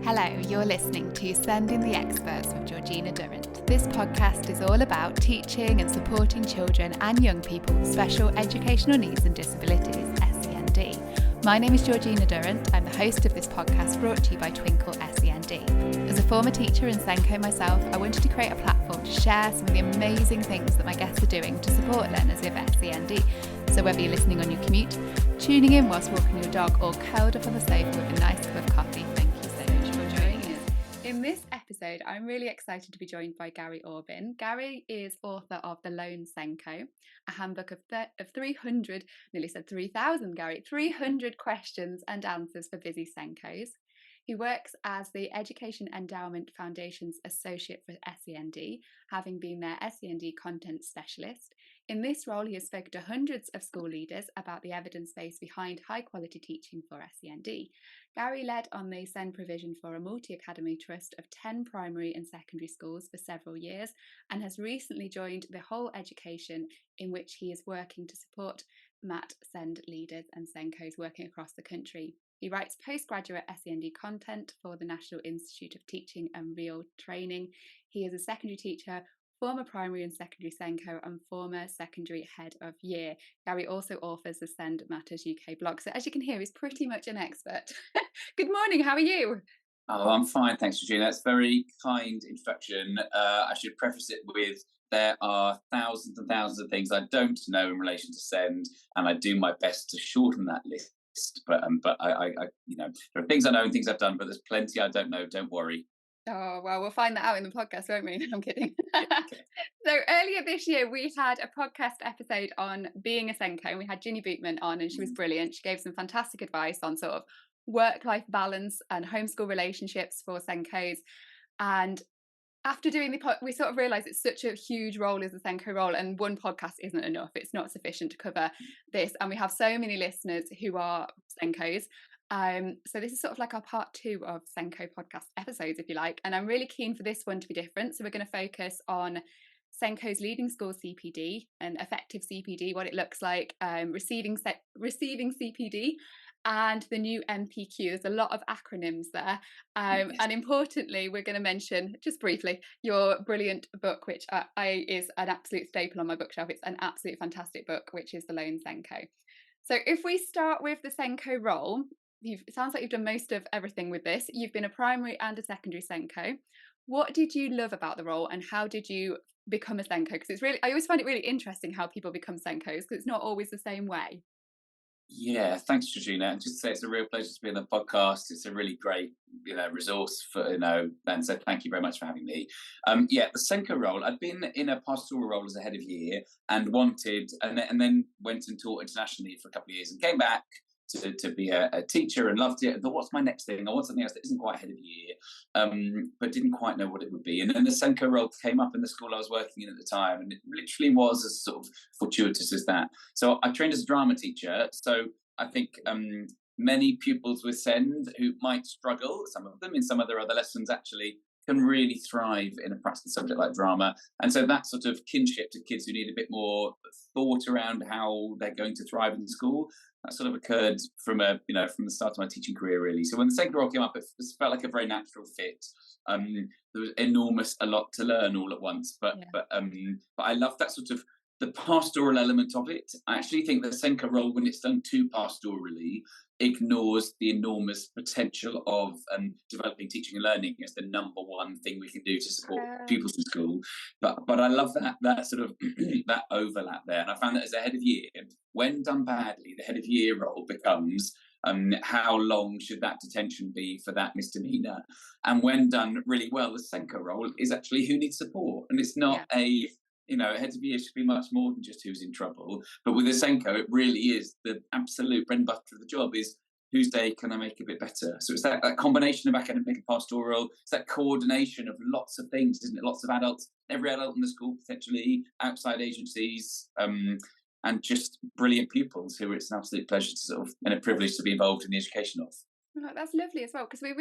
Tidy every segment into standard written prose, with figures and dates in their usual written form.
Hello, you're listening to Sending the Experts with Georgina Durrant. This podcast is all about teaching and supporting children and young people with special educational needs and disabilities, SEND. My name is Georgina Durrant. I'm the host of this podcast brought to you by Twinkle SEND. As a former teacher in SENCO myself, I wanted to create a platform to share some of the amazing things that my guests are doing to support learners with SEND. So whether you're listening on your commute, tuning in whilst walking your dog, or curled up on the sofa with a nice cup of coffee, thank you so much for joining us. In this episode, I'm really excited to be joined by Gary Aubin. Gary is author of The Lone SENDCO, a handbook of 300, nearly said 3,000, Gary, 300 questions and answers for busy SENCOs. He works as the Education Endowment Foundation's Associate for SEND, having been their SEND content specialist. In this role, he has spoken to hundreds of school leaders about the evidence base behind high-quality teaching for SEND. Gary led on the SEND provision for a multi-academy trust of 10 primary and secondary schools for several years, and has recently joined the Whole Education, in which he is working to support MAT SEND leaders and SENCOs working across the country. He writes postgraduate SEND content for the National Institute of Teaching and Real Training. He is a secondary teacher, former primary and secondary SENCO, and former secondary head of year. Gary also authors the Send Matters UK blog. So as you can hear, he's pretty much an expert. Good morning, how are you? Oh, I'm fine, thanks, Georgina. That's a very kind introduction. I should preface it with there are thousands and thousands of things I don't know in relation to SEND, and I do my best to shorten that list. But I you know, there are things I know and things I've done, but there's plenty I don't know. Don't worry. Oh, well, we'll find that out in the podcast, won't we? I'm kidding. Okay. So earlier this year, we had a podcast episode on being a SENCO, and we had Ginny Bootman on, and she was brilliant. She gave some fantastic advice on sort of work-life balance and homeschool relationships for SENCOs. And after doing we sort of realised it's such a huge role as a SENCO role, and one podcast isn't enough. It's not sufficient to cover this. And we have so many listeners who are SENCOs. So this is sort of like our part 2 of SENCO podcast episodes, if you like. And I'm really keen for this one to be different. So we're going to focus on SENCO's leading school CPD and effective CPD, what it looks like, receiving CPD, and the new MPQ. There's a lot of acronyms there. And importantly, we're going to mention, just briefly, your brilliant book, which is an absolute staple on my bookshelf. It's an absolute fantastic book, which is The Lone SENDCO. So if we start with the SENCO role, it sounds like you've done most of everything with this. You've been a primary and a secondary SENCO. What did you love about the role, and how did you become a SENCO? Because I always find it really interesting how people become SENCOs, because it's not always the same way. Yeah, thanks, Georgina. And just to say, it's a real pleasure to be on the podcast. It's a really great, resource for, and so thank you very much for having me. The SENCO role, I'd been in a pastoral role as a head of year and then went and taught internationally for a couple of years and came back to be a teacher and loved it. And thought, what's my next thing? I want something else that isn't quite head of year, but didn't quite know what it would be. And then the SENCO role came up in the school I was working in at the time, and it literally was as sort of fortuitous as that. So I trained as a drama teacher. So I think many pupils with SEND who might struggle, some of them in some of their other lessons actually can really thrive in a practical subject like drama. And so that sort of kinship to kids who need a bit more thought around how they're going to thrive in school, that sort of occurred from the start of my teaching career, really. So when the SENCO role came up, it felt like a very natural fit. There was a lot to learn all at once, but I love that sort of the pastoral element of it. I actually think the SENCO role, when it's done too pastorally, ignores the enormous potential of developing teaching and learning as the number one thing we can do to support pupils in school. But I love that sort of that overlap there. And I found that as a head of year, when done badly, the head of year role becomes how long should that detention be for that misdemeanor? And when done really well, the SENCO role is actually who needs support. And it's not a head of year should be much more than just who's in trouble. But with the SENCO, it really is the absolute bread and butter of the job is whose day can I make a bit better? So it's that combination of academic and pastoral. It's that coordination of lots of things, isn't it? Lots of adults, every adult in the school potentially, outside agencies, and just brilliant pupils who it's an absolute pleasure to sort of, and a privilege to be involved in the education of. Oh, that's lovely as well, because we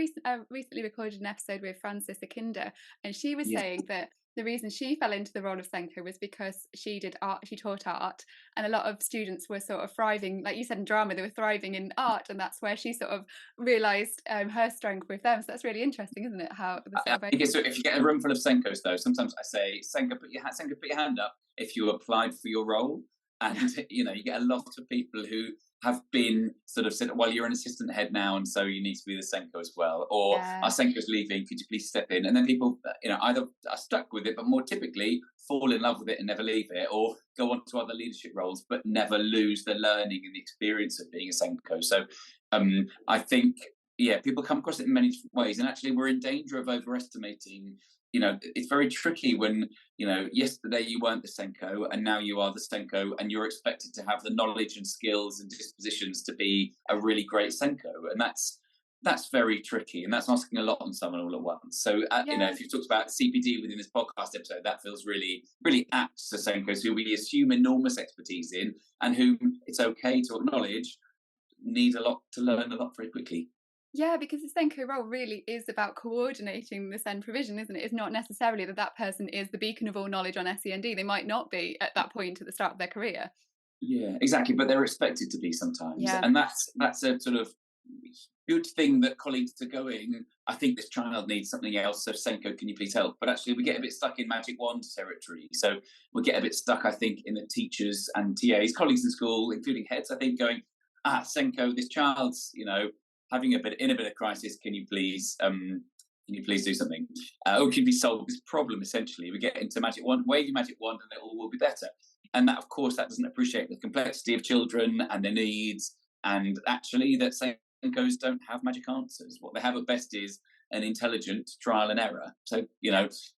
recently recorded an episode with Frances Akinda, and she was saying that the reason she fell into the role of SENCO was because she did art, she taught art, and a lot of students were sort of thriving, like you said, in drama, they were thriving in art, and that's where she sort of realised her strength with them. So that's really interesting, isn't it? How the I sort of think it's, if you get a room full of Senkos, though, sometimes I say, Senko, Senko, put your hand up if you applied for your role. And, you get a lot of people who have been sort of said, well, you're an assistant head now, and so you need to be the Senko as well. Or yeah, our Senko's leaving, could you please step in? And then people, either are stuck with it, but more typically fall in love with it and never leave it, or go on to other leadership roles, but never lose the learning and the experience of being a Senko. So I think, people come across it in many different ways. And actually, we're in danger of overestimating. It's very tricky when, yesterday you weren't the Senko and now you are the Senko, and you're expected to have the knowledge and skills and dispositions to be a really great Senko. And that's very tricky, and that's asking a lot on someone all at once. So, if you've talked about CPD within this podcast episode, that feels really, really apt to Senkos who we assume enormous expertise in, and whom it's okay to acknowledge need a lot to learn a lot very quickly. Yeah, because the SENCO role really is about coordinating the SEND provision, isn't it? It's not necessarily that person is the beacon of all knowledge on SEND. They might not be at that point at the start of their career. Yeah, exactly. But they're expected to be sometimes. Yeah. And that's a sort of good thing that colleagues are going, I think this child needs something else, so Senko, can you please help? But actually we get a bit stuck in magic wand territory. So we get a bit stuck, I think, in the teachers and TAs, colleagues in school, including heads, I think, going, Senko, this child's, having a bit of crisis, can you please do something? Or can we solve this problem? Essentially, we get into magic wand, wave your magic wand, and it all will be better. And that, of course, that doesn't appreciate the complexity of children and their needs, and actually that Senkos don't have magic answers. What they have at best is an intelligent trial and error. So,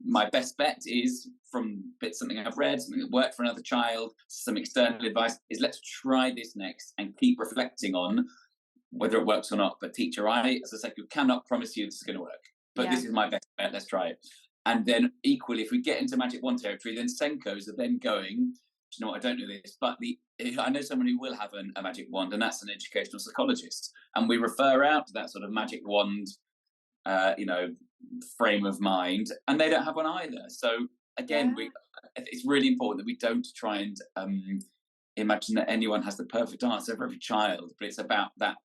my best bet is, from something I've read, something that worked for another child, some external advice, is let's try this next and keep reflecting on whether it works or not. But teacher, as I said, cannot promise you this is going to work. But this is my best bet, let's try it. And then equally, if we get into magic wand territory, then Senkos are then going, you know what, I don't know this, but I know someone who will have a magic wand, and that's an educational psychologist. And we refer out to that sort of magic wand, frame of mind, and they don't have one either. So again, it's really important that we don't try and imagine that anyone has the perfect answer for every child, but it's about that,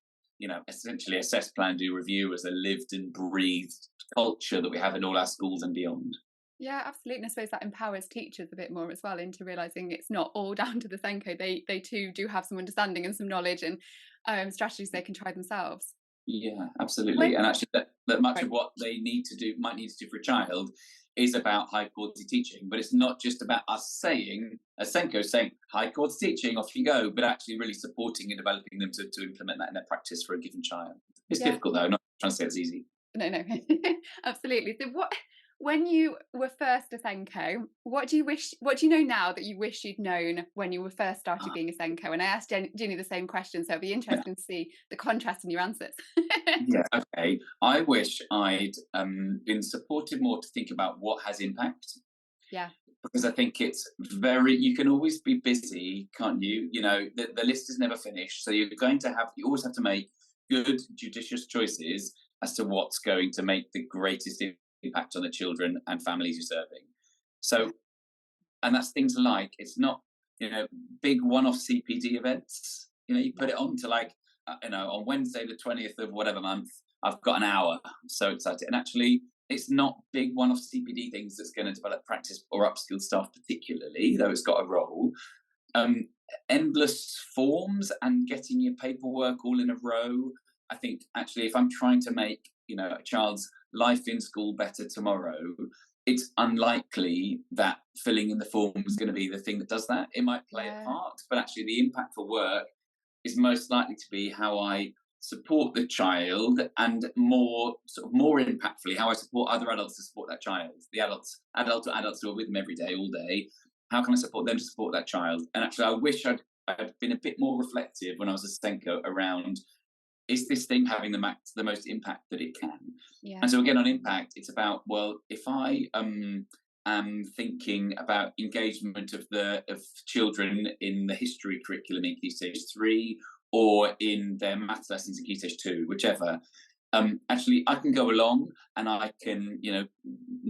essentially assess, plan, do, review as a lived and breathed culture that we have in all our schools and beyond. Yeah, absolutely. And I suppose that empowers teachers a bit more as well into realising it's not all down to the Senko. They too do have some understanding and some knowledge and strategies they can try themselves. Yeah, absolutely. And actually that much of what they might need to do for a child is about high quality teaching. But it's not just about us saying, as Senko saying, high quality teaching, off you go, but actually really supporting and developing them to implement that in their practice for a given child. It's difficult though, not trying to say it's easy. No, absolutely. So when you were first a Senko, what do you know now that you wish you'd known when you were first started being a Senko? And I asked Ginny the same question, so it'd be interesting to see the contrast in your answers. Yeah, okay. I wish I'd been supported more to think about what has impact. Yeah. Because I think it's you can always be busy, can't you? The list is never finished. So you always have to make good, judicious choices as to what's going to make the greatest impact on the children and families you're serving. So, and that's things like, it's not, big one-off CPD events. You put it on to on Wednesday, the 20th of whatever month, I've got an hour. I'm so excited. And actually, it's not big one-off CPD things that's going to develop practice or upskill staff particularly, though it's got a role. Endless forms and getting your paperwork all in a row. I think actually, if I'm trying to make, a child's life in school better tomorrow, it's unlikely that filling in the form is going to be the thing that does that. It might play a part, but actually the impact for work is most likely to be how I support the child, and more impactfully, how I support other adults to support that child. The adults who are with them every day, all day. How can I support them to support that child? And actually, I wish I'd been a bit more reflective when I was a Senko around, is this thing having the most impact that it can? Yeah. And so again, on impact, it's about, well, if I am thinking about engagement of children in the history curriculum in Key Stage 3, or in their maths lessons in Key Stage 2, whichever, actually I can go along and I can,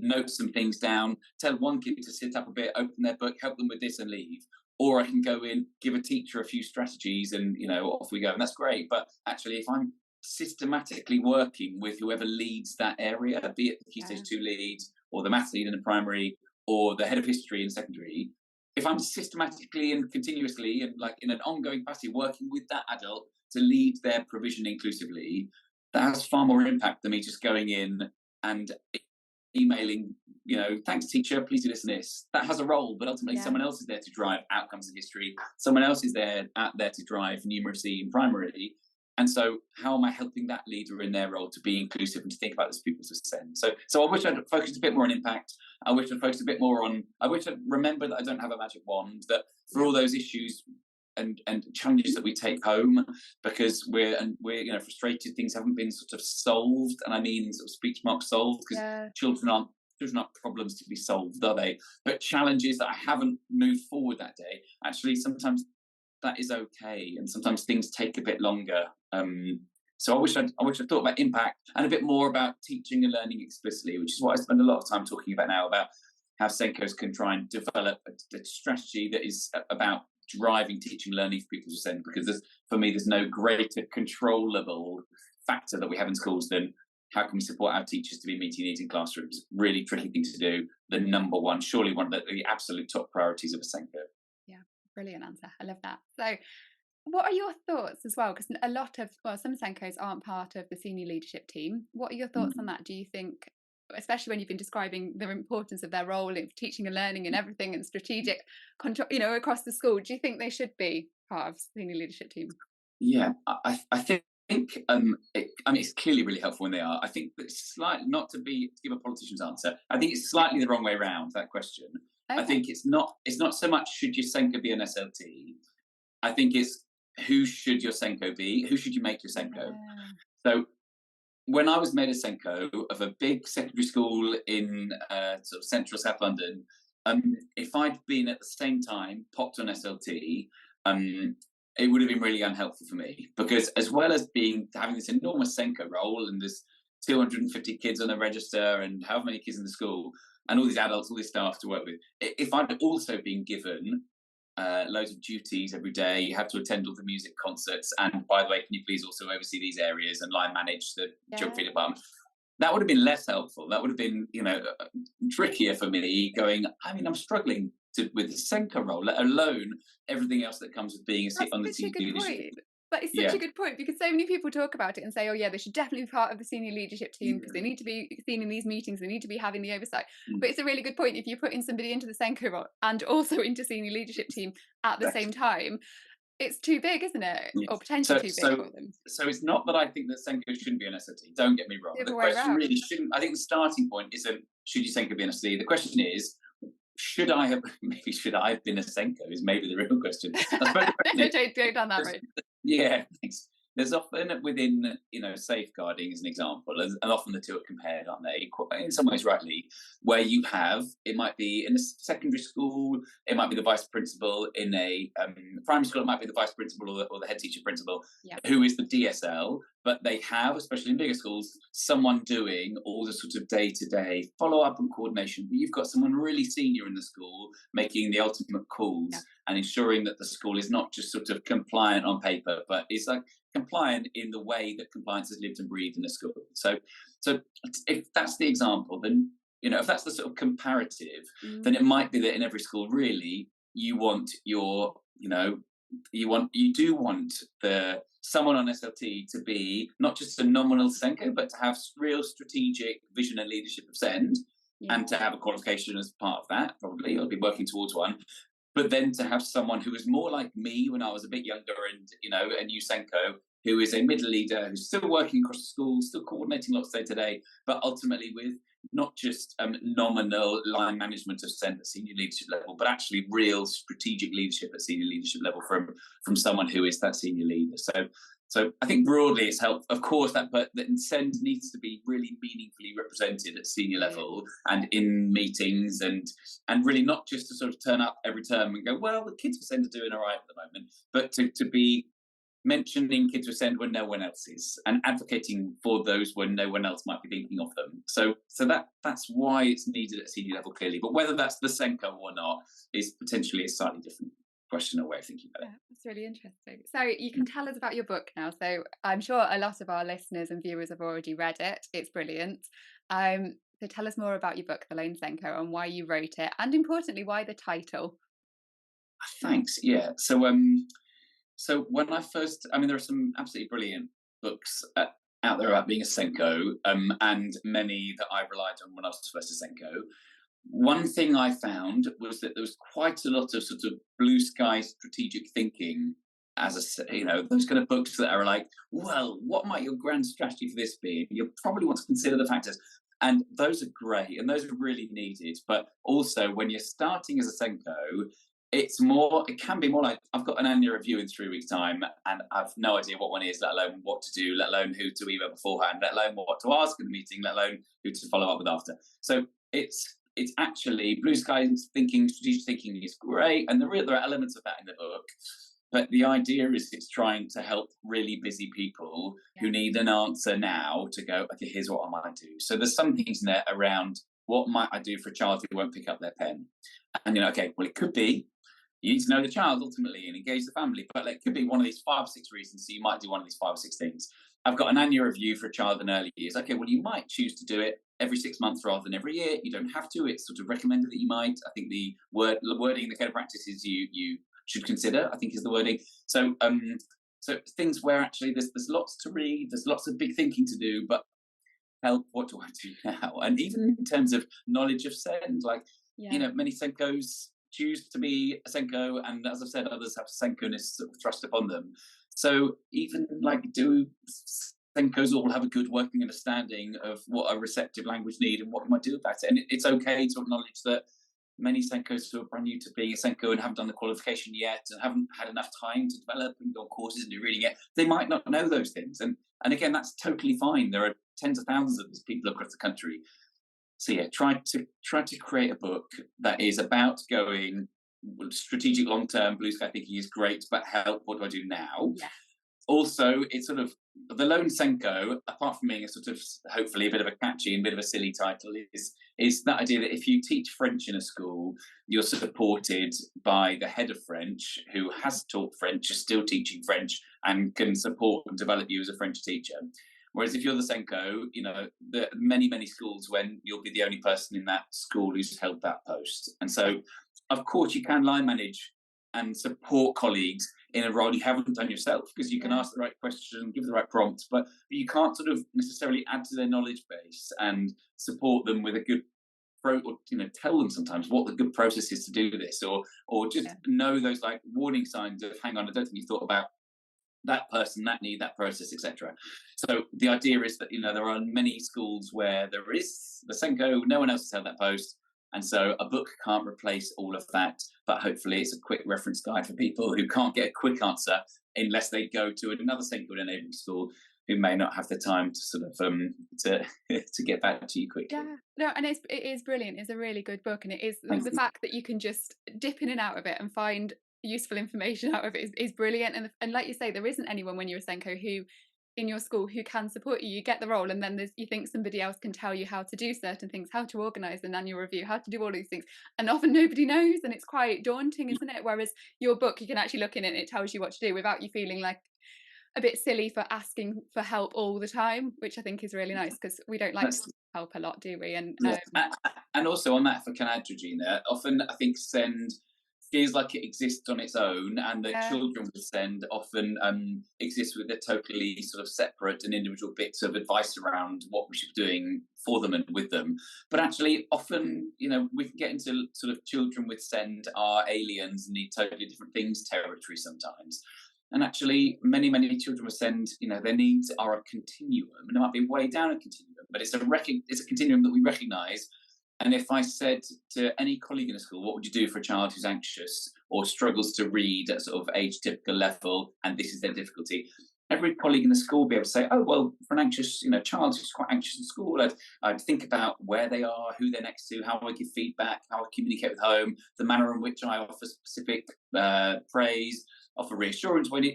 note some things down, tell one kid to sit up a bit, open their book, help them with this and leave. Or I can go in, give a teacher a few strategies and, off we go. And that's great. But actually, if I'm systematically working with whoever leads that area, be it the Key Stage 2 leads or the maths lead in the primary or the head of history in secondary, if I'm systematically and continuously and like in an ongoing capacity working with that adult to lead their provision inclusively, that has far more impact than me just going in and emailing, thanks teacher, please do this and this. That has a role, but ultimately someone else is there to drive outcomes in history. Someone else is there to drive numeracy in primary. And so how am I helping that leader in their role to be inclusive and to think about those people's ascent? So I wish I'd focused a bit more on impact. I wish I'd focused a bit more on, I wish I'd remembered that I don't have a magic wand, that for all those issues and challenges that we take home, because we're frustrated things haven't been sort of solved, and I mean sort of speech mark solved, because children aren't problems to be solved, are they? But challenges that I haven't moved forward that day, actually sometimes that is okay, and sometimes things take a bit longer. So I wish I'd thought about impact and a bit more about teaching and learning explicitly, which is what I spend a lot of time talking about now, about how SENCOs can try and develop a strategy that is about driving teaching learning for people to send, because for me there's no greater controllable factor that we have in schools than how can we support our teachers to be meeting needs in classrooms. Really tricky thing to do. The number one, surely one of the absolute top priorities of a SENCO. Yeah, brilliant answer. I love that. So what are your thoughts as well? Because some SENCOs aren't part of the senior leadership team. What are your thoughts on that? Do you think, especially when you've been describing the importance of their role in teaching and learning and everything and strategic control, across the school, do you think they should be part of the senior leadership team? Yeah, I think it's clearly really helpful when they are. I think that it's slightly, not to give a politician's answer, I think it's slightly the wrong way around, that question. Okay. I think it's not so much should your SENCO be an SLT. I think it's who should your SENCO be? Who should you make your SENCO? So when I was made a SENCO of a big secondary school in sort of central South London, if I'd been at the same time popped on SLT, it would have been really unhelpful for me, because as well as having this enormous SENCO role and there's 250 kids on the register and however many kids in the school and all these adults, all this staff to work with, if I'd also been given loads of duties every day, you have to attend all the music concerts, and by the way, can you please also oversee these areas and line manage the geography department, that would have been less helpful. That would have been trickier for me going, I'm struggling with the SENCO role, let alone everything else that comes with being on the senior leadership. That is such a good point, because so many people talk about it and say, oh yeah, they should definitely be part of the senior leadership team because they need to be seen in these meetings, they need to be having the oversight. But it's a really good point. If you're putting somebody into the SENCO role and also into senior leadership team at the same time, it's too big, isn't it? Yes. Or potentially too big for them. So it's not that I think that SENCO shouldn't be an SLT. Don't get me wrong. The question really shouldn't. I think the starting point isn't should you SENCO be an SLT. The question is, should I have been a SENCO is maybe the real question. Don't down that road. Yeah, thanks. There's often within, safeguarding as an example, and often the two are compared, aren't they? In some ways, rightly, where you have, it might be in a secondary school, it might be the vice principal, in a primary school, it might be the vice principal or the head teacher principal, who is the DSL, but they have, especially in bigger schools, someone doing all the sort of day-to-day follow-up and coordination, but you've got someone really senior in the school making the ultimate calls and ensuring that the school is not just sort of compliant on paper, but is like compliant in the way that compliance is lived and breathed in the school. So if that's the example, then, if that's the sort of comparative, then it might be that in every school, really, you do want someone on SLT to be not just a nominal SENCO, but to have real strategic vision and leadership of SEND, and to have a qualification as part of that, probably, or be working towards one. But then to have someone who was more like me when I was a bit younger and, a new SENCO, who is a middle leader, who's still working across the school, still coordinating lots day to day, but ultimately with not just nominal line management of SEND at senior leadership level, but actually real strategic leadership at senior leadership level from someone who is that senior leader. So I think broadly it's helpful. Of course, that SEND needs to be really meaningfully represented at senior level and in meetings, and really not just to sort of turn up every term and go, well, the kids for SEND are doing all right at the moment, but to be mentioning kids with SEND when no one else is, and advocating for those when no one else might be thinking of them. So that's why it's needed at senior level, clearly. But whether that's the SENCO or not is potentially a slightly different question or way of thinking about it. Yeah, that's really interesting. So you can tell us about your book now. So I'm sure a lot of our listeners and viewers have already read it. It's brilliant. So tell us more about your book, The Lone SENCO, and why you wrote it, and importantly, why the title. Thanks. Yeah. So so when I first, I mean, there are some absolutely brilliant books out there about being a SENCO, and many that I relied on when I was first a SENCO. One thing I found was that there was quite a lot of sort of blue sky strategic thinking, as a, those kind of books that are like, well, what might your grand strategy for this be? You probably want to consider the factors. And those are great, and those are really needed. But also, when you're starting as a SENCO, it can be more like, I've got an annual review in 3 weeks' time, and I've no idea what one is, let alone what to do, let alone who to email beforehand, let alone what to ask in the meeting, let alone who to follow up with after. So it's actually blue sky thinking, strategic thinking is great, and there are elements of that in the book. But the idea is it's trying to help really busy people who need an answer now to go, okay, here's what I might do. So there's some things in there around what might I do for a child who won't pick up their pen? And okay, well, it could be you need to know the child ultimately and engage the family, but it could be one of these 5 or 6 reasons. So you might do one of these 5 or 6 things. I've got an annual review for a child in early years. Okay, well, you might choose to do it every 6 months rather than every year. You don't have to. It's sort of recommended that you might. I think the wording in the code of practice is you should consider, I think, is the wording. So so things where actually there's lots to read, there's lots of big thinking to do, but help, what do I do now? And even in terms of knowledge of SEND, like, many SENCOs choose to be a SENCO, and as I've said, others have SENCO-ness sort of thrust upon them. So even like, do SENCOs all have a good working understanding of what a receptive language need and what you might do about it? And it's okay to acknowledge that many SENCOs who are brand new to being a SENCO and haven't done the qualification yet and haven't had enough time to develop and go on courses and do reading yet, they might not know those things. And again, that's totally fine. There are tens of thousands of these people across the country. So try to create a book that is about going strategic, long-term, blue sky thinking is great, but help, what do I do now? Yeah. Also, it's sort of the Lone SENCO, apart from being a sort of hopefully a bit of a catchy and bit of a silly title, is that idea that if you teach French in a school, you're supported by the head of French who has taught French, is still teaching French, and can support and develop you as a French teacher. Whereas if you're the SENCO, there are many schools when you'll be the only person in that school who's held that post. And so, of course, you can line manage and support colleagues in a role you haven't done yourself, because you can ask the right question, give the right prompt, but you can't sort of necessarily add to their knowledge base and support them with a good or tell them sometimes what the good process is to do this, or just know those like warning signs of, hang on, I don't think you thought about that person, that need, that process, etc. So the idea is that there are many schools where there is the SENCO, no one else has held that post, and so a book can't replace all of that. But hopefully, it's a quick reference guide for people who can't get a quick answer unless they go to another SENCO in a neighbouring school who may not have the time to sort of to get back to you quickly. Yeah, no, and it is brilliant. It's a really good book, and it is the fact that you can just dip in and out of it and find useful information out of it is brilliant. And like you say, there isn't anyone when you're a SENCO who in your school who can support you. You get the role, and then you think somebody else can tell you how to do certain things, how to organise an annual review, how to do all these things, and often nobody knows, and it's quite daunting, isn't it? Whereas your book, you can actually look in it and it tells you what to do without you feeling like a bit silly for asking for help all the time, which I think is really nice, because we don't like to help a lot, do we? And also on that, if I can add, Georgina, often I think SEND feels like it exists on its own, and that children with SEND often exist with a totally sort of separate and individual bits of advice around what we should be doing for them and with them. But actually, often, we can get into sort of children with SEND are aliens and need totally different things territory sometimes. And actually, many children with SEND, their needs are a continuum, and it might be way down a continuum, but it's a continuum that we recognise. And if I said to any colleague in a school, what would you do for a child who's anxious or struggles to read at sort of age typical level, and this is their difficulty, every colleague in the school will be able to say, oh, well, for an anxious, child who's quite anxious in school, I'd think about where they are, who they're next to, how I give feedback, how I communicate with home, the manner in which I offer specific praise, offer reassurance, when you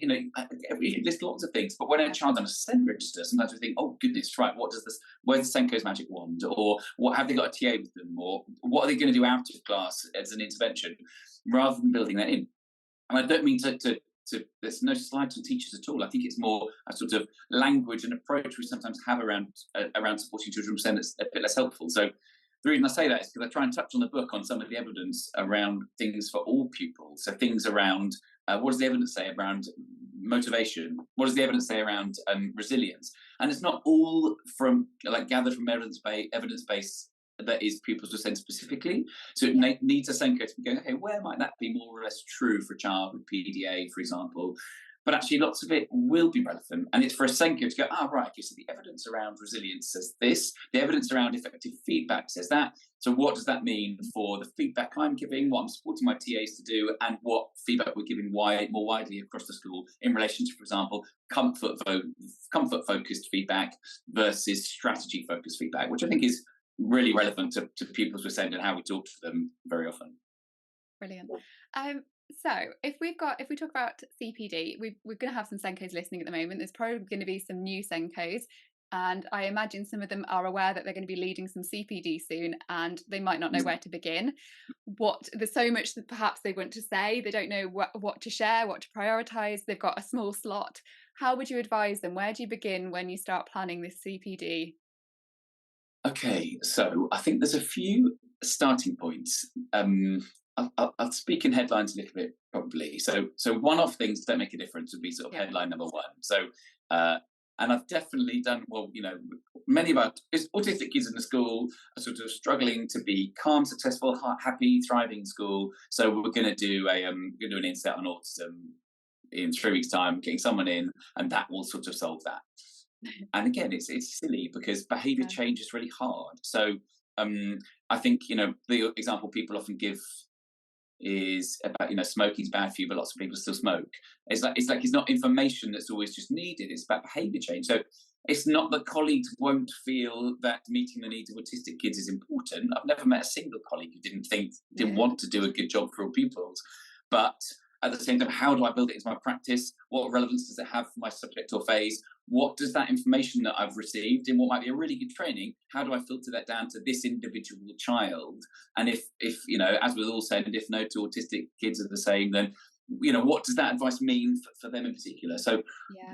list lots of things. But when a child's on a SEND register, sometimes we think, oh goodness, right, where's the SENCO's magic wand? Or what have they got a TA with them? Or what are they going to do out of class as an intervention? Rather than building that in. And I don't mean to there's no slight on teachers at all. I think it's more a sort of language and approach we sometimes have around supporting children with SEND that's a bit less helpful. So the reason I say that is because I try and touch on the book on some of the evidence around things for all pupils. So things around what does the evidence say around motivation? What does the evidence say around resilience? And it's not all from gathered from evidence base that is pupils with SEND specifically. So it needs a SENCO to be going, okay, where might that be more or less true for a child with PDA, for example? But actually lots of it will be relevant. And it's for a SENCO to go, right, okay, so the evidence around resilience says this, the evidence around effective feedback says that. So what does that mean for the feedback I'm giving, what I'm supporting my TAs to do, and what feedback we're giving more widely across the school in relation to, for example, comfort-focused feedback versus strategy-focused feedback, which I think is really relevant to pupils with SEND and how we talk to them very often. Brilliant. So if we talk about CPD, we're going to have some SENCOs listening at the moment. There's probably going to be some new SENCOs, and I imagine some of them are aware that they're going to be leading some CPD soon, and they might not know where to begin. There's so much that perhaps they want to say. They don't know what to share, what to prioritise. They've got a small slot. How would you advise them? Where do you begin when you start planning this CPD? Okay, so I think there's a few starting points. I'll speak in headlines a little bit, probably. So one-off things don't make a difference would be sort of headline number one. So, and I've definitely done, many of our autistic kids in the school are sort of struggling to be calm, successful, happy, thriving school. So we're going to do an inset on autism in 3 weeks' time, getting someone in, and that will sort of solve that. And again, it's silly because behaviour change is really hard. So I think the example people often give is about smoking's bad for you, but lots of people still smoke. It's not information that's always just needed. It's about behaviour change. So it's not that colleagues won't feel that meeting the needs of autistic kids is important. I've never met a single colleague who didn't want to do a good job for all pupils, but at the same time, how do I build it into my practice? What relevance does it have for my subject or phase? What does that information that I've received in what might be a really good training, how do I filter that down to this individual child? And if as with all SEND, if no two autistic kids are the same, then what does that advice mean for them in particular? So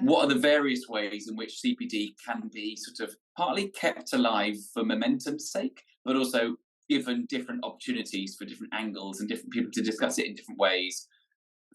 what are the various ways in which CPD can be sort of partly kept alive for momentum's sake, but also given different opportunities for different angles and different people to discuss it in different ways?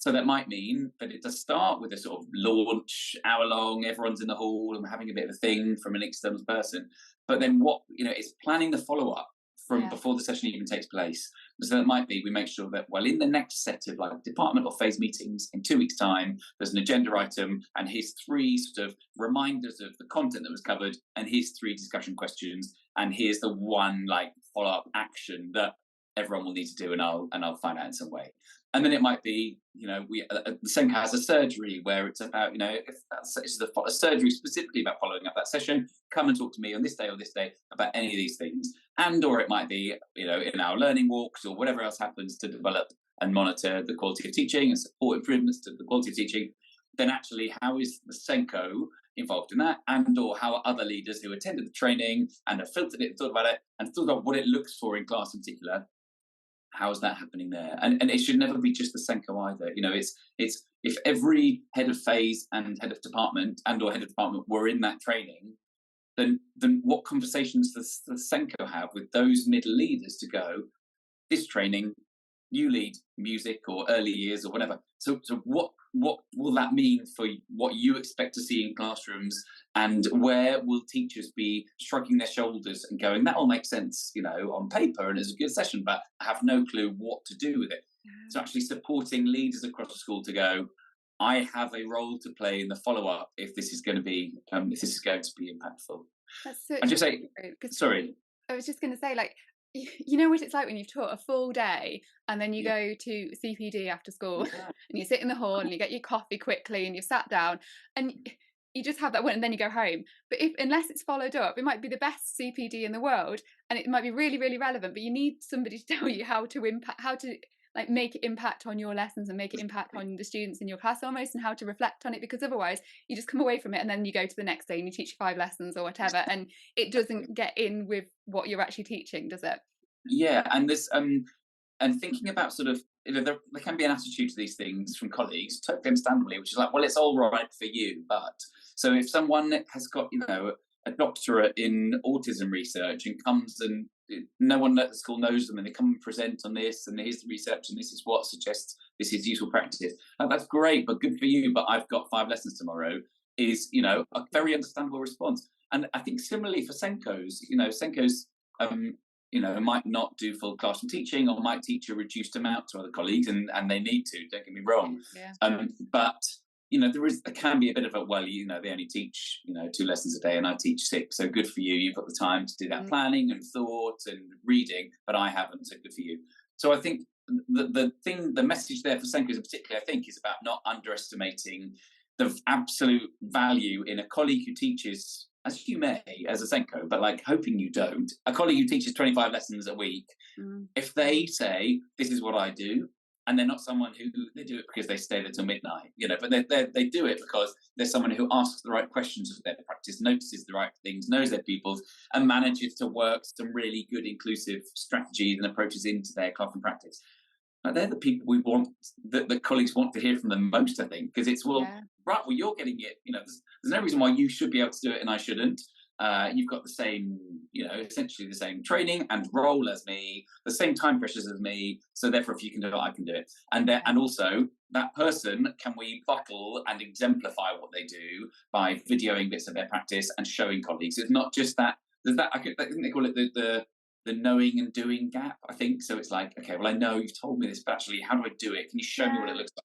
So that might mean that it does start with a sort of launch, hour long, everyone's in the hall and we're having a bit of a thing from an external person. But then it's planning the follow-up from before the session even takes place. So that might be, we make sure that, in the next set of department or phase meetings in 2 weeks' time, there's an agenda item and here's 3 sort of reminders of the content that was covered, and here's 3 discussion questions, and here's the one follow-up action that everyone will need to do, and I'll find out in some way. And then it might be, the SENCO has a surgery where it's about, if it's a surgery specifically about following up that session, come and talk to me on this day or this day about any of these things. Or it might be, in our learning walks or whatever else happens to develop and monitor the quality of teaching and support improvements to the quality of teaching. Then actually, how is the SENCO involved in that? Or how are other leaders who attended the training and have filtered it, thought about it, and thought about what it looks for in class in particular? How is that happening there? And it should never be just the SENCO either. It's if every head of phase and head of department or head of department were in that training, then what conversations does the SENCO have with those middle leaders to go, this training, you lead music or early years or whatever. So what will that mean for what you expect to see in classrooms, and where will teachers be shrugging their shoulders and going, that all makes sense, on paper and it's a good session, but I have no clue what to do with it. So actually supporting leaders across the school to go, I have a role to play in the follow-up if this is going to be impactful. That's so I just say, sorry. I was just going to say, you know what it's like when you've taught a full day and then you go to CPD after school and you sit in the hall and you get your coffee quickly and you've sat down and you just have that one and then you go home. But unless it's followed up, it might be the best CPD in the world and it might be really, really relevant, but you need somebody to tell you how to like make it impact on your lessons and make it impact on the students in your class almost, and how to reflect on it, because otherwise you just come away from it and then you go to the next day and you teach 5 lessons or whatever, and it doesn't get in with what you're actually teaching, does it? Yeah, and this and thinking about sort of, there can be an attitude to these things from colleagues, totally understandably, which is like, well, it's all right for you, but so if someone has got, a doctorate in autism research and comes and no one at the school knows them, and they come and present on this, and here's the research, and this is what suggests this is useful practice. That's great, but good for you. But I've got 5 lessons tomorrow. Is a very understandable response. And I think similarly for SENCOs, SENCOs might not do full classroom teaching, or might teach a reduced amount to other colleagues, and they need to, don't get me wrong. Yeah. But there can be a bit of a, well, they only teach 2 lessons a day and I teach 6, so good for you, you've got the time to do that planning and thought and reading, but I haven't, so good for you. So I think the message there for SENCOs in particular, I think, is about not underestimating the absolute value in a colleague who teaches, as you may, as a SENCO, but like hoping you don't, a colleague who teaches 25 lessons a week, if they say, this is what I do, and they're not someone who, they do it because they stay there till midnight, but they do it because they're someone who asks the right questions of their practice, notices the right things, knows their pupils, and manages to work some really good inclusive strategies and approaches into their classroom practice. Now, they're the people we want, that colleagues want to hear from the most, I think, because it's, right, well, you're getting it. There's no reason why you should be able to do it and I shouldn't. You've got the same, essentially the same training and role as me, the same time pressures as me. So therefore, if you can do it, I can do it. And also, that person, can we bottle and exemplify what they do by videoing bits of their practice and showing colleagues? It's not just that. There's that. I think they call it the knowing and doing gap, I think. So it's like, okay, well, I know you've told me this, but actually, how do I do it? Can you show me what it looks like?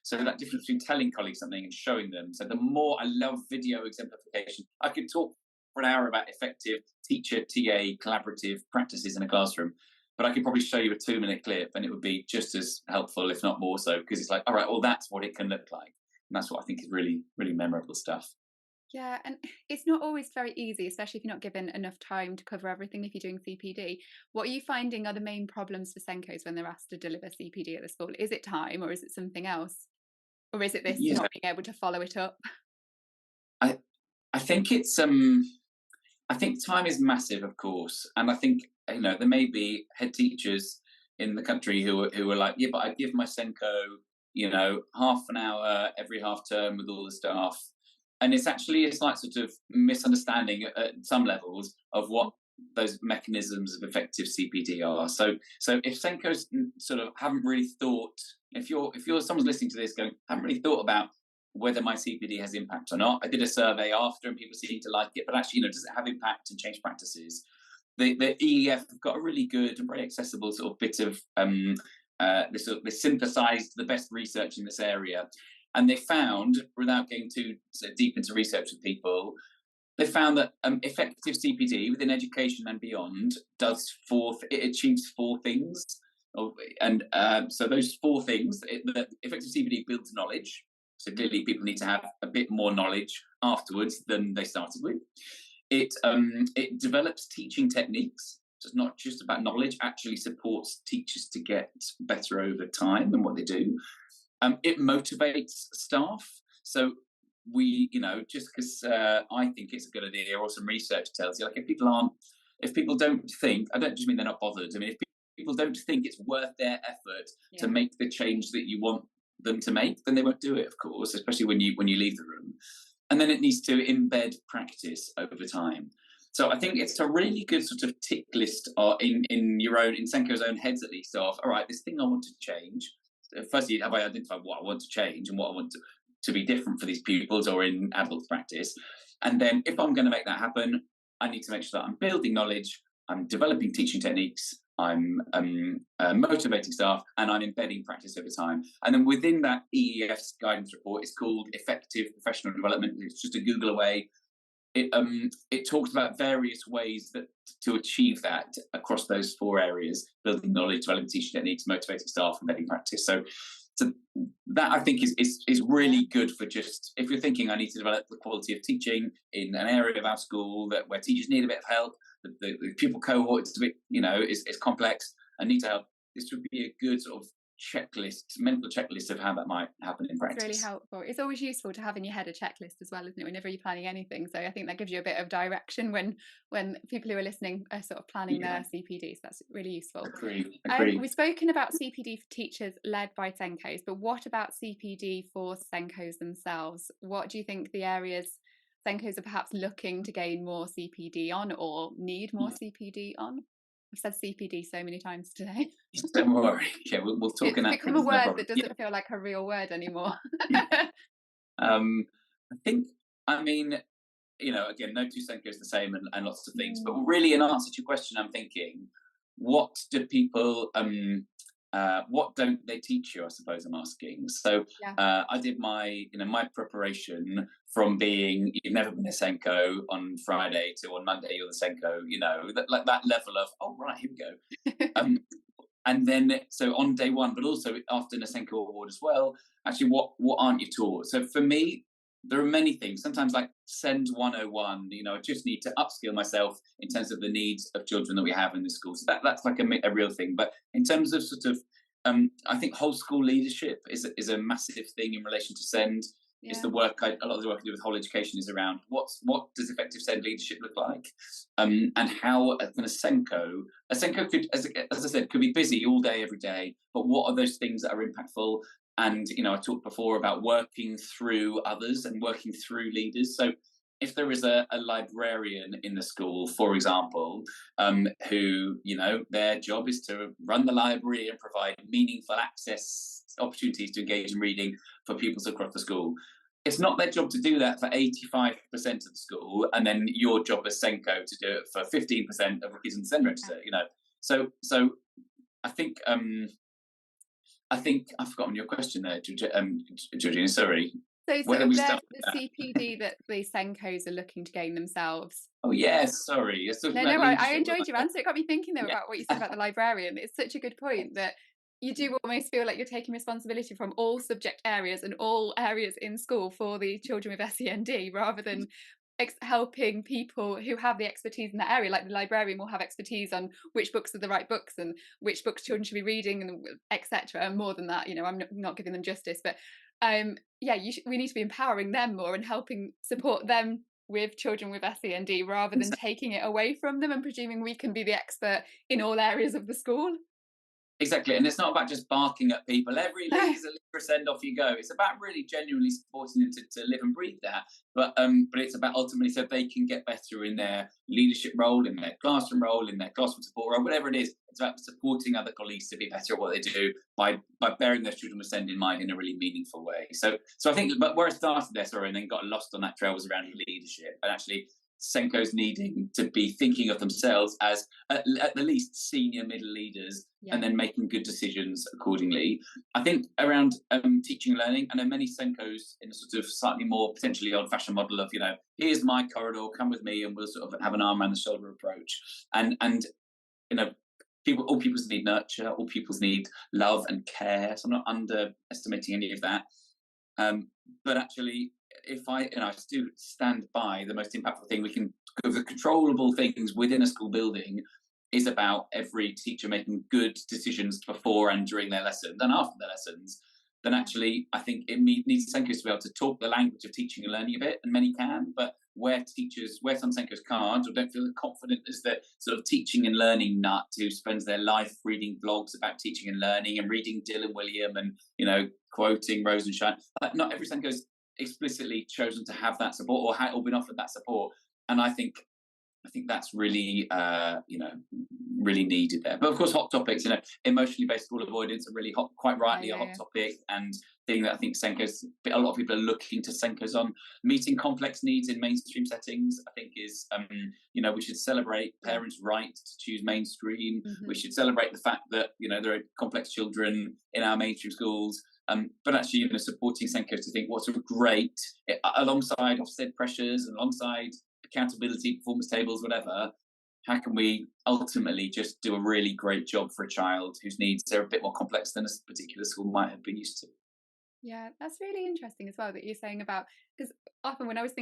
So that difference between telling colleagues something and showing them. So the more, I love video exemplification. I could talk for an hour about effective teacher, TA, collaborative practices in a classroom, but I could probably show you a 2-minute clip and it would be just as helpful, if not more so, because it's like, all right, well, that's what it can look like. And that's what I think is really, really memorable stuff. Yeah, and it's not always very easy, especially if you're not given enough time to cover everything if you're doing CPD. What are you finding are the main problems for SENCOs when they're asked to deliver CPD at the school? Is it time, or is it something else? Or is it this not being able to follow it up? I think it's I think time is massive, of course, and I think there may be head teachers in the country who are like, yeah, but I give my SENCO half an hour every half term with all the staff, and it's like sort of misunderstanding at some levels of what those mechanisms of effective CPD are. So if SENCOs sort of haven't really thought, if you're someone's listening to this going, haven't really thought about whether my CPD has impact or not. I did a survey after and people seem to like it, but actually, does it have impact and change practices? The EEF have got a really good and very accessible sort of bit of they synthesized the best research in this area. And they found, without getting too deep into research with people, they found that effective CPD within education and beyond it achieves 4 things. And so those 4 things, the effective CPD builds knowledge. So clearly people need to have a bit more knowledge afterwards than they started with. It develops teaching techniques. So it's not just about knowledge, actually supports teachers to get better over time than what they do. It motivates staff. So we, just because I think it's a good idea, or some research tells you, like if people don't think, I don't just mean they're not bothered. I mean, if people don't think it's worth their effort to make the change that you want them to make, then they won't do it, of course, especially when you leave the room. And then it needs to embed practice over time. So I think it's a really good sort of tick list in SENCO's own heads at least, of, all right, this thing I want to change. Firstly, have I identified what I want to change and what I want to be different for these pupils or in adult practice? And then if I'm going to make that happen, I need to make sure that I'm building knowledge, I'm developing teaching techniques, I'm motivating staff, and I'm embedding practice over time. And then within that EEF's guidance report, it's called Effective Professional Development. It's just a Google away. It talks about various ways to achieve that across those 4 areas: building knowledge, developing teaching techniques, motivating staff, embedding practice. So that, I think, is really good for just, if you're thinking I need to develop the quality of teaching in an area of our school where teachers need a bit of help, the pupil cohort is a bit, is complex and need to help. This would be a good sort of mental checklist of how that might happen in It's really practice. helpful. It's always useful to have in your head a checklist as well, isn't it, whenever you're planning anything? So I think that gives you a bit of direction when people who are listening are sort of planning Yeah, their CPD. So that's really useful. agree. We've spoken about CPD for teachers led by SENCOs, but what about CPD for SENCOs themselves? What do you think the areas SENCOs are perhaps looking to gain more CPD on or need more CPD on? I've said CPD so many times today. Don't worry. Yeah, we'll talk It's in become a acronyms, no word problem. that doesn't feel like a real word anymore. I think, I mean, again, no two Senko is the same, and lots of things. But Mm, really, in answer to your question, I'm thinking, what do people, what don't they teach you? I suppose I'm asking. So yeah. I did my preparation from being you've never been a Senko on Friday to on Monday you're the Senko. Like that level of right, here we go. And then so on day one, but also after Nasenko award as well, actually what aren't you taught? So for me, there are many things. Sometimes like send 101, I just need to upskill myself in terms of the needs of children that we have in the school. So that's like a real thing. But in terms of sort of I think whole school leadership is a massive thing in relation to send. Is Yeah. the work a lot of the work I do with whole education is around what does effective send leadership look like, and how a Senko could, as I said, could be busy all day every day. But what are those things that are impactful? And I talked before about working through others and working through leaders. So if there is a librarian in the school, for example, who their job is to run the library and provide meaningful access opportunities to engage in reading for pupils across the school. It's not their job to do that for 85% of the school, and then your job as Senko to do it for 15% of the kids in the SEND register. So I think I've forgotten your question there, Georgina. Sorry. So Where sort did of we the start? CPD that the SENCOs are looking to gain themselves. Oh yes, sorry. You're talking No, about I leadership. enjoyed your answer. It got me thinking though Yeah. about what you said about the librarian. It's such a good point that you do almost feel like you're taking responsibility from all subject areas and all areas in school for the children with SEND rather than helping people who have the expertise in that area. Like the librarian will have expertise on which books are the right books and which books children should be reading, and etc. And more than that, I'm not giving them justice, but we need to be empowering them more and helping support them with children with SEND rather than taking it away from them and presuming we can be the expert in all areas of the school. Exactly, and it's not about just barking at people. Every No. leader's a leader, send off you go. It's about really genuinely supporting them to live and breathe that. But it's about ultimately so they can get better in their leadership role, in their classroom support role, whatever it is. It's about supporting other colleagues to be better at what they do by bearing those children with SEND in mind in a really meaningful way. So I think, but where I started there, sorry, and then got lost on that trail was around leadership and actually Senko's needing to be thinking of themselves as at the least senior middle leaders, and then making good decisions accordingly. I think around teaching and learning, I know many Senkos in a sort of slightly more potentially old-fashioned model of, here's my corridor, come with me, and we'll sort of have an arm around the shoulder approach. And all pupils need nurture, all pupils need love and care. So I'm not underestimating any of that. But actually, if I still stand by the most impactful thing we can, the controllable things within a school building is about every teacher making good decisions before and during their lessons and after their lessons, then actually I think it needs Senkos to be able to talk the language of teaching and learning a bit, and many can, but where some Senkos can't or don't feel confident as the sort of teaching and learning nut who spends their life reading blogs about teaching and learning and reading Dylan William and, quoting Rosenshine. Not every Senko's explicitly chosen to have that support or been offered that support. And I think that's really, really needed there. But of course, hot topics, emotionally based school avoidance are really hot, quite rightly a hot topic, and thing that I think Senkos, a lot of people are looking to Senkos on. Meeting complex needs in mainstream settings, I think is, we should celebrate parents' right to choose mainstream. Mm-hmm. We should celebrate the fact that, there are complex children in our mainstream schools. But actually, supporting Senkos to think what's a great, alongside Ofsted pressures and alongside accountability, performance tables, whatever, how can we ultimately just do a really great job for a child whose needs are a bit more complex than a particular school might have been used to? Yeah, that's really interesting as well that you're saying about, because often when I was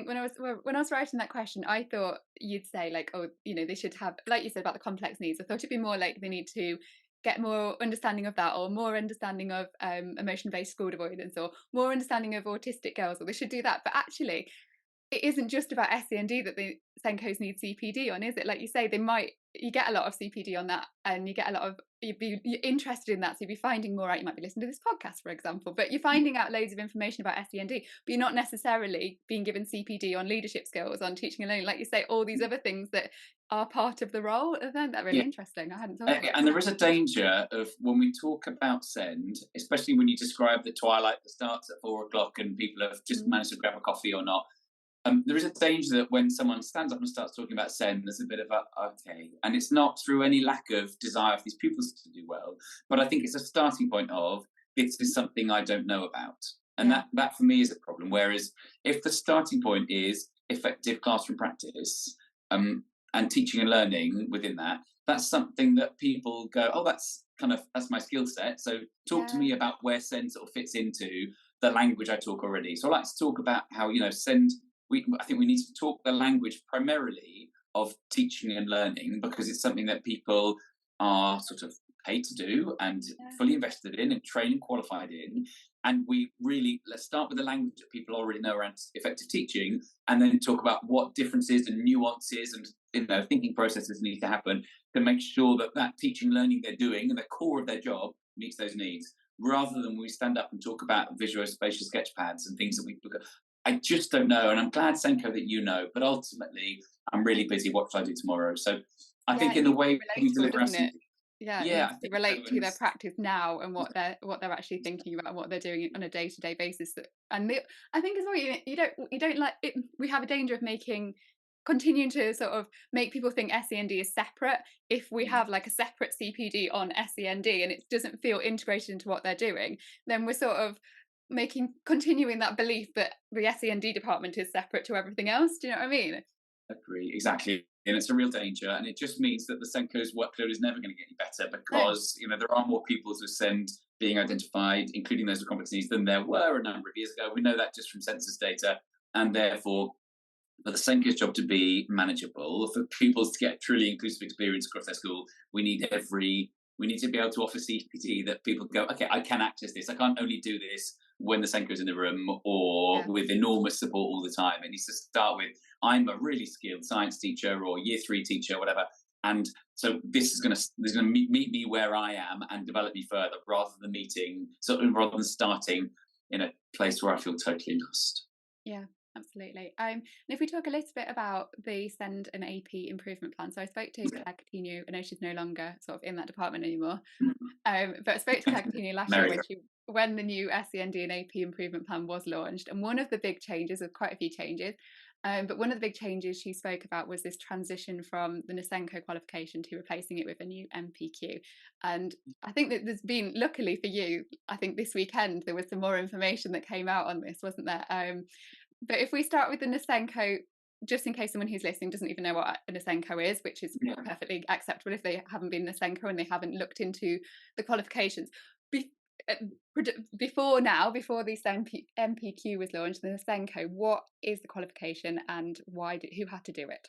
writing that question, I thought you'd say like, they should have, like you said about the complex needs. I thought it'd be more like they need to get more understanding of that, or more understanding of emotion-based school avoidance, or more understanding of autistic girls, or they should do that. But actually, it isn't just about SEND that the SENCOs need CPD on, is it? Like you say, you get a lot of CPD on that, and you get a lot of, you're interested in that, so you'll be finding more out. You might be listening to this podcast, for example, but you're finding out loads of information about SEND, but you're not necessarily being given CPD on leadership skills, on teaching and learning, like you say, all these other things that are part of the role. I found that really interesting. I hadn't thought about And that. there is a danger of, when we talk about SEND, especially when you describe the twilight that starts at 4 o'clock and people have just managed to grab a coffee or not. There is a danger that when someone stands up and starts talking about SEND, there's a bit of okay. And it's not through any lack of desire for these pupils to do well, but I think it's a starting point of, this is something I don't know about. And that for me is a problem. Whereas if the starting point is effective classroom practice, and teaching and learning within that, that's something that people go, oh, that's my skill set. So talk to me about where SEND sort of fits into the language I talk already. So I like to talk about how, SEND, I think we need to talk the language primarily of teaching and learning, because it's something that people are sort of paid to do and fully invested in and trained and qualified in. And let's start with the language that people already know around effective teaching, and then talk about what differences and nuances and thinking processes need to happen to make sure that teaching learning they're doing and the core of their job meets those needs, rather than we stand up and talk about visual spatial sketch pads and things that we look at. I just don't know, and I'm glad, SENCO, that you know, but ultimately I'm really busy. What should I do tomorrow? So I think in the way we deliver our CPD, to relate to their practice now, and what they're actually thinking about, what they're doing on a day-to-day basis. And I think as well, you don't like it, we have a danger of continuing to sort of make people think SEND is separate. If we have like a separate CPD on SEND and it doesn't feel integrated into what they're doing, then we're sort of continuing that belief that the SEND department is separate to everything else. Do you know what I mean? Agree, exactly. And it's a real danger, and it just means that the SENCO's workload is never going to get any better, because there are more pupils with SEND being identified, including those with competencies, than there were a number of years ago. We know that just from census data, and therefore for the SENCO's job to be manageable, for pupils to get truly inclusive experience across their school, we need to be able to offer CPD that people go, okay, I can access this. I can't only do this when the SENCO's in the room or with enormous support all the time. It needs to start with, I'm a really skilled science teacher or year 3 teacher, whatever. And so this is going to meet me where I am and develop me further, rather than starting in a place where I feel totally lost. Yeah. Absolutely. And if we talk a little bit about the SEND and AP improvement plan. So I spoke to Claire Coutinho. I know she's no longer sort of in that department anymore. But I spoke to Claire Coutinho last year when the new SEND and AP improvement plan was launched. And one of the big changes, of quite a few changes, but one of the big changes she spoke about was this transition from the NSENCO qualification to replacing it with a new MPQ. And I think that there's been, luckily for you, I think this weekend there was some more information that came out on this, wasn't there? But if we start with the NSENCO, just in case someone who's listening doesn't even know what a NSENCO is, which is perfectly acceptable if they haven't been NSENCO and they haven't looked into the qualifications. Before this MPQ was launched, the NSENCO, what is the qualification and who had to do it?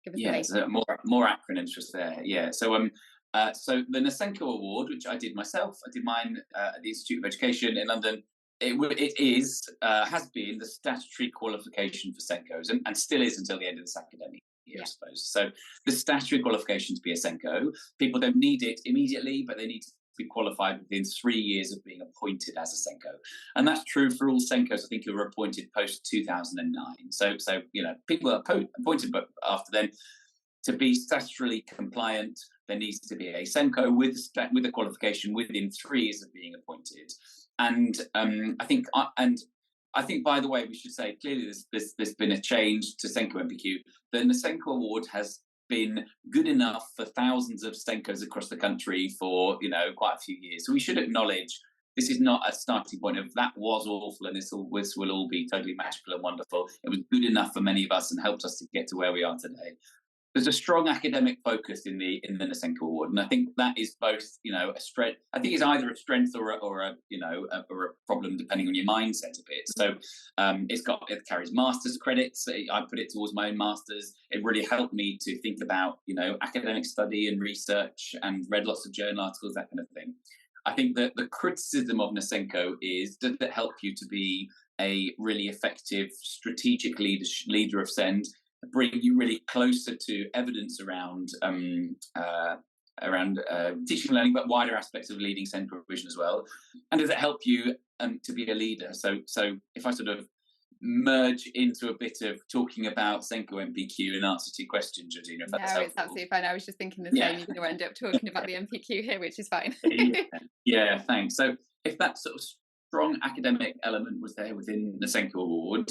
Give us so more acronyms just there. So the NSENCO award, which I did myself, I did mine at the Institute of Education in London. It has been the statutory qualification for SENCOs, and still is until the end of this academic year, I suppose. So the statutory qualification to be a SENCO, people don't need it immediately, but they need to be qualified within 3 years of being appointed as a SENCO. And that's true for all SENCOs, I think, who were appointed post 2009. So people are appointed, but after then, to be statutorily compliant, there needs to be a SENCO with a qualification within 3 years of being appointed. And I think, by the way, we should say clearly there's been a change to SENCO MPQ. The NSENCO award has been good enough for thousands of SENCOs across the country for quite a few years. So we should acknowledge this is not a starting point of that was awful and this will all be totally magical and wonderful. It was good enough for many of us and helped us to get to where we are today. there's a strong academic focus in the NSENCO award, and I think that is both, a strength. I think it's either a strength or a problem depending on your mindset a bit. So it carries master's credits. I put it towards my own master's. It really helped me to think about academic study and research, and read lots of journal articles, that kind of thing. I think that the criticism of NSENCO is, does it help you to be a really effective strategic leader of SEND, bring you really closer to evidence around teaching and learning, but wider aspects of leading SEND provision as well? And does it help you to be a leader? So if I sort of merge into a bit of talking about SENCO MPQ in answer to your question, Georgina, if that's helpful. It's absolutely fine. I was just thinking the same. You're going to end up talking about the MPQ here, which is fine. Yeah, thanks. So if that sort of strong academic element was there within the SENCO award,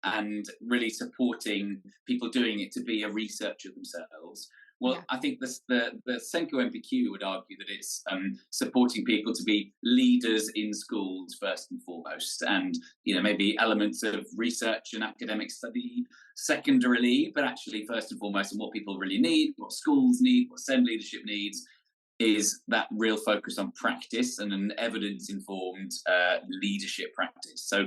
and really supporting people doing it to be a researcher themselves, well, I think the SENCO MPQ would argue that it's supporting people to be leaders in schools first and foremost, and maybe elements of research and academic study secondarily, but actually first and foremost, and what people really need, what schools need, what SEND leadership needs, is that real focus on practice and an evidence-informed leadership practice. So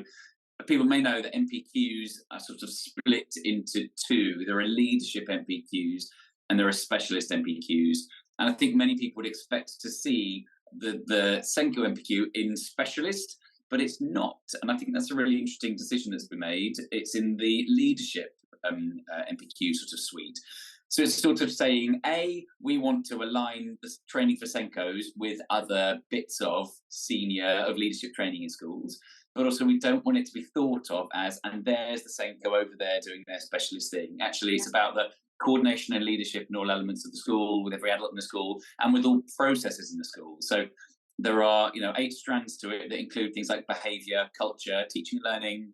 people may know that MPQs are sort of split into two. There are leadership MPQs and there are specialist MPQs. And I think many people would expect to see the SENCO MPQ in specialist, but it's not. And I think that's a really interesting decision that's been made. It's in the leadership MPQ sort of suite. So it's sort of saying, we want to align the training for SENCOs with other bits of leadership training in schools, but also we don't want it to be thought of as, and there's the SENCO over there doing their specialist thing. Actually, it's about the coordination and leadership in all elements of the school, with every adult in the school, and with all processes in the school. So there are, 8 strands to it that include things like behaviour, culture, teaching and learning,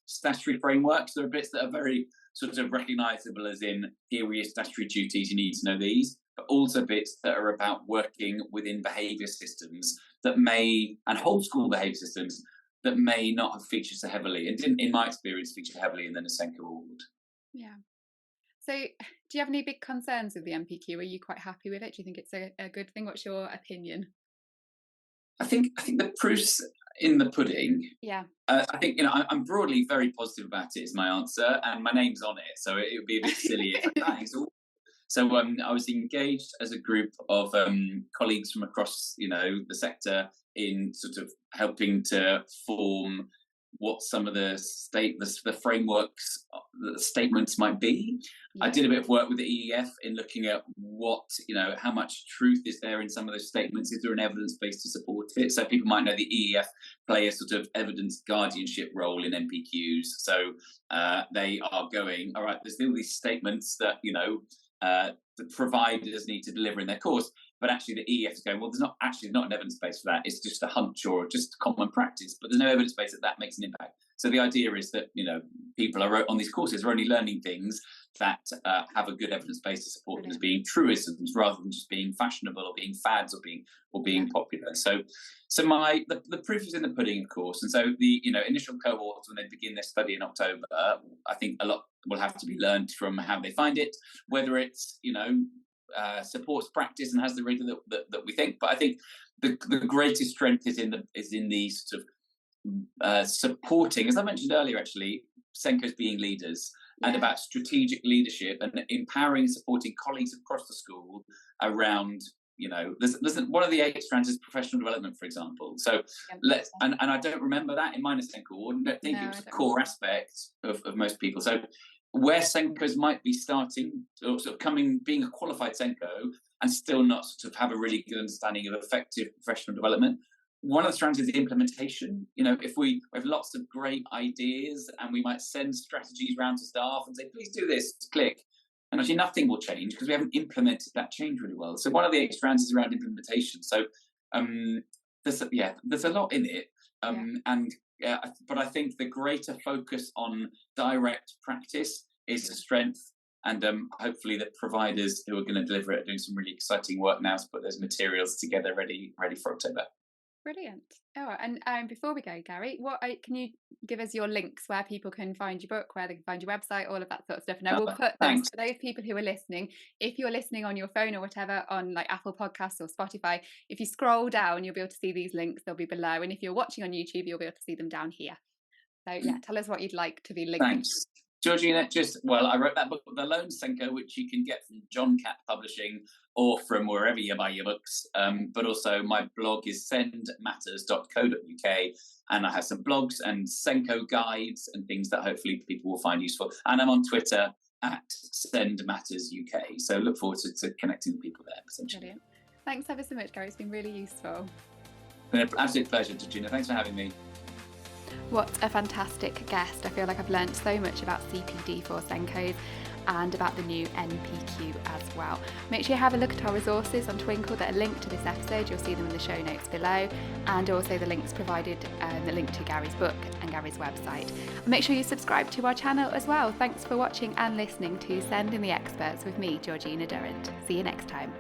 statutory frameworks. There are bits that are very sort of recognisable, as in, here are your statutory duties, you need to know these, but also bits that are about working within behaviour systems and whole school behaviour systems that may not have featured so heavily, and didn't, in my experience, feature heavily in the NSENCO award. Yeah. So do you have any big concerns with the MPQ? Are you quite happy with it? Do you think it's a good thing? What's your opinion? I think the proof's in the pudding. Yeah. I think, I'm broadly very positive about it, is my answer, and my name's on it, so it would be a bit silly if that is all. So I was engaged as a group of colleagues from across, the sector, in sort of helping to form what some of the frameworks, the statements might be. Yeah. I did a bit of work with the EEF in looking at what, how much truth is there in some of those statements. Is there an evidence base to support it? So people might know the EEF play a sort of evidence guardianship role in MPQs. So they are going, all right, there's all these statements that, the providers need to deliver in their course, but actually the EEF is going, well, there's not an evidence base for that. It's just a hunch or just common practice, but there's no evidence base that makes an impact. So the idea is that, people are on these courses are only learning things that have a good evidence base to support them as being truisms, rather than just being fashionable or being fads or being popular. So the proof is in the pudding, of course. And so the initial cohorts, when they begin their study in October, I think a lot will have to be learned from how they find it, whether it's supports practice and has the rigor that we think. But I think the greatest strength is in the sort of supporting, as I mentioned earlier, actually, SENCOs being leaders, and about strategic leadership and empowering and supporting colleagues across the school around, there's one of the 8 strands is professional development, for example. So and I don't remember that in my SENCO award. I don't think it was a core aspect of most people. So where SENCOs might be starting, or sort of being a qualified SENCO and still not sort of have a really good understanding of effective professional development, one of the strands is the implementation. If we have lots of great ideas and we might send strategies around to staff and say, please do this, click, and actually nothing will change because we haven't implemented that change really well. So one of the 8 strands is around implementation. So there's a lot in it. But I think the greater focus on direct practice is a strength, and hopefully the providers who are going to deliver it are doing some really exciting work now to put those materials together ready for October. Brilliant. Oh, and before we go, Gary, can you give us your links where people can find your book, where they can find your website, all of that sort of stuff? And I will put those Thanks. for those people who are listening. If you're listening on your phone or whatever on like Apple Podcasts or Spotify, if you scroll down, you'll be able to see these links. They'll be below. And if you're watching on YouTube, you'll be able to see them down here. So yeah, tell us what you'd like to be linked. Thanks. Georgina, I wrote that book, The Lone SENDCO, which you can get from John Catt Publishing or from wherever you buy your books. But also my blog is sendmatters.co.uk, and I have some blogs and SENDCO guides and things that hopefully people will find useful. And I'm on Twitter at SendMattersUK. So look forward to connecting with people there, potentially. Brilliant. Thanks ever so much, Gary. It's been really useful. It's been an absolute pleasure, Georgina. Thanks for having me. What a fantastic guest. I feel like I've learned so much about CPD for SENDCOs and about the new NPQ as well. Make sure you have a look at our resources on Twinkle that are linked to this episode. You'll see them in the show notes below, and also the links provided, the link to Gary's book and Gary's website. And make sure you subscribe to our channel as well. Thanks for watching and listening to Sending the Experts with me, Georgina Durrant. See you next time.